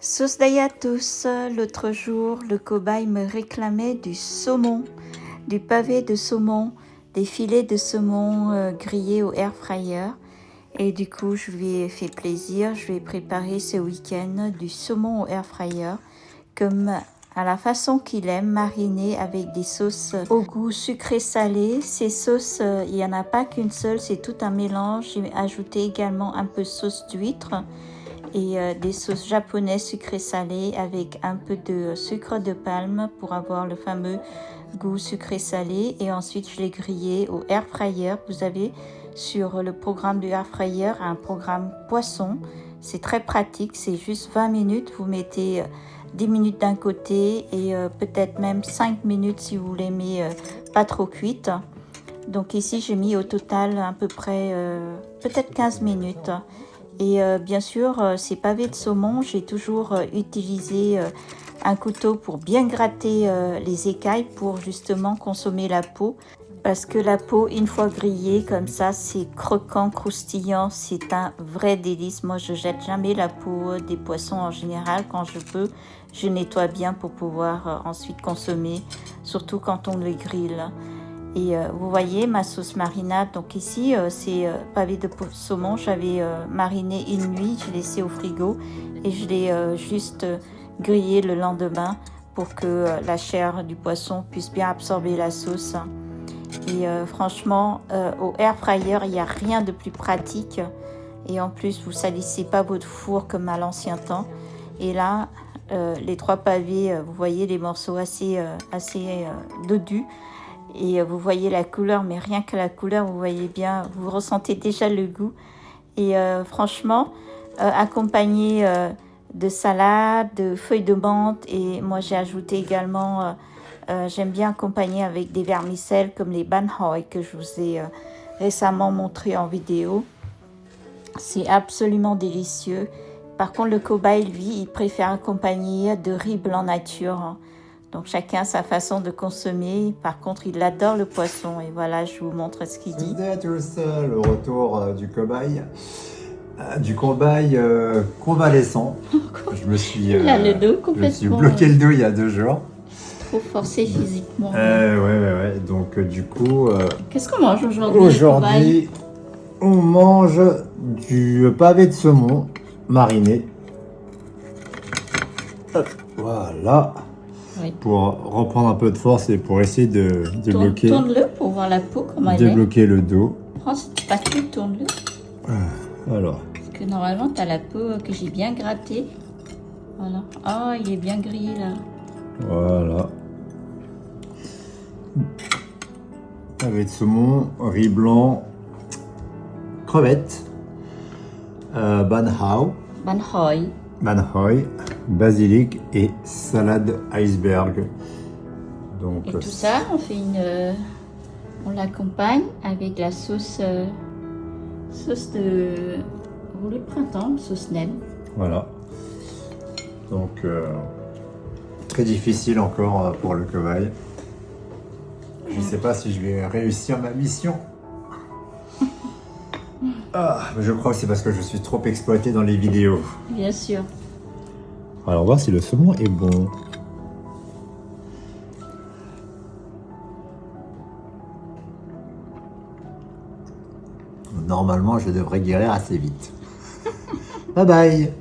Sauce d'ail à tous, l'autre jour, le cobaye me réclamait du saumon, du pavé de saumon, des filets de saumon grillés au air fryer. Et du coup, je lui ai fait plaisir, je lui ai préparé ce week-end du saumon au air fryer, comme à la façon qu'il aime, mariné avec des sauces au goût sucré-salé. Ces sauces, il n'y en a pas qu'une seule, c'est tout un mélange. J'ai ajouté également un peu de sauce d'huître et des sauces japonaises sucrées-salées avec un peu de sucre de palme pour avoir le fameux goût sucré-salé. Et ensuite, je l'ai grillé au air fryer. Vous avez sur le programme du air fryer un programme poisson. C'est très pratique, c'est juste 20 minutes. Vous mettez 10 minutes d'un côté et peut-être même 5 minutes si vous l'aimez pas trop cuite. Donc ici, j'ai mis au total à peu près peut-être 15 minutes. Et bien sûr, ces pavés de saumon, j'ai toujours utilisé un couteau pour bien gratter les écailles pour justement consommer la peau. Parce que la peau, une fois grillée comme ça, c'est croquant, croustillant, c'est un vrai délice. Moi, je jette jamais la peau des poissons en général. Quand je peux, je nettoie bien pour pouvoir ensuite consommer, surtout quand on le grille. Et vous voyez ma sauce marinade, donc ici c'est pavé de saumon, j'avais mariné une nuit, j'ai laissé au frigo et je l'ai juste grillé le lendemain pour que la chair du poisson puisse bien absorber la sauce. Et franchement, au air fryer, il n'y a rien de plus pratique et en plus vous salissez pas votre four comme à l'ancien temps. Et là, les 3 pavés, vous voyez les morceaux assez dodus. Et vous voyez la couleur, mais rien que la couleur, vous voyez bien, vous ressentez déjà le goût. Et franchement, accompagné de salade, de feuilles de menthe, et moi j'ai ajouté également, j'aime bien accompagner avec des vermicelles comme les ban hoi que je vous ai récemment montré en vidéo. C'est absolument délicieux. Par contre, le cobaye, lui, il préfère accompagner de riz blanc nature. Donc chacun sa façon de consommer. Par contre, il adore le poisson. Et voilà, je vous montre ce qu'il dit. Salut à tous, le retour du cobaye. Du cobaye convalescent. Je me suis, Il a le dos je me suis complètement bloqué le dos il y a 2 jours. trop forcé physiquement. Ouais. Donc du coup, Qu'est-ce qu'on mange aujourd'hui? aujourd'hui, on mange du pavé de saumon mariné. Hop, voilà. Oui. Pour reprendre un peu de force et pour essayer de bloquer. Tourne-le pour voir la peau, comment elle est. Débloquer le dos. Prends cette spatule, tourne-le. Alors. Parce que normalement, tu as la peau que j'ai bien grattée. Voilà. Ah, il est bien grillé là. Voilà. Avec saumon, riz blanc, crevettes, ban hoi, basilic et salade iceberg. Donc, et tout ça, on fait on l'accompagne avec la sauce de rouleau de printemps, sauce nem. Voilà. Donc très difficile encore pour le cobaye. Je ne sais pas si je vais réussir ma mission. Je crois que c'est parce que je suis trop exploité dans les vidéos. Bien sûr. Alors, on va voir si le saumon est bon. Normalement, je devrais guérir assez vite. Bye bye.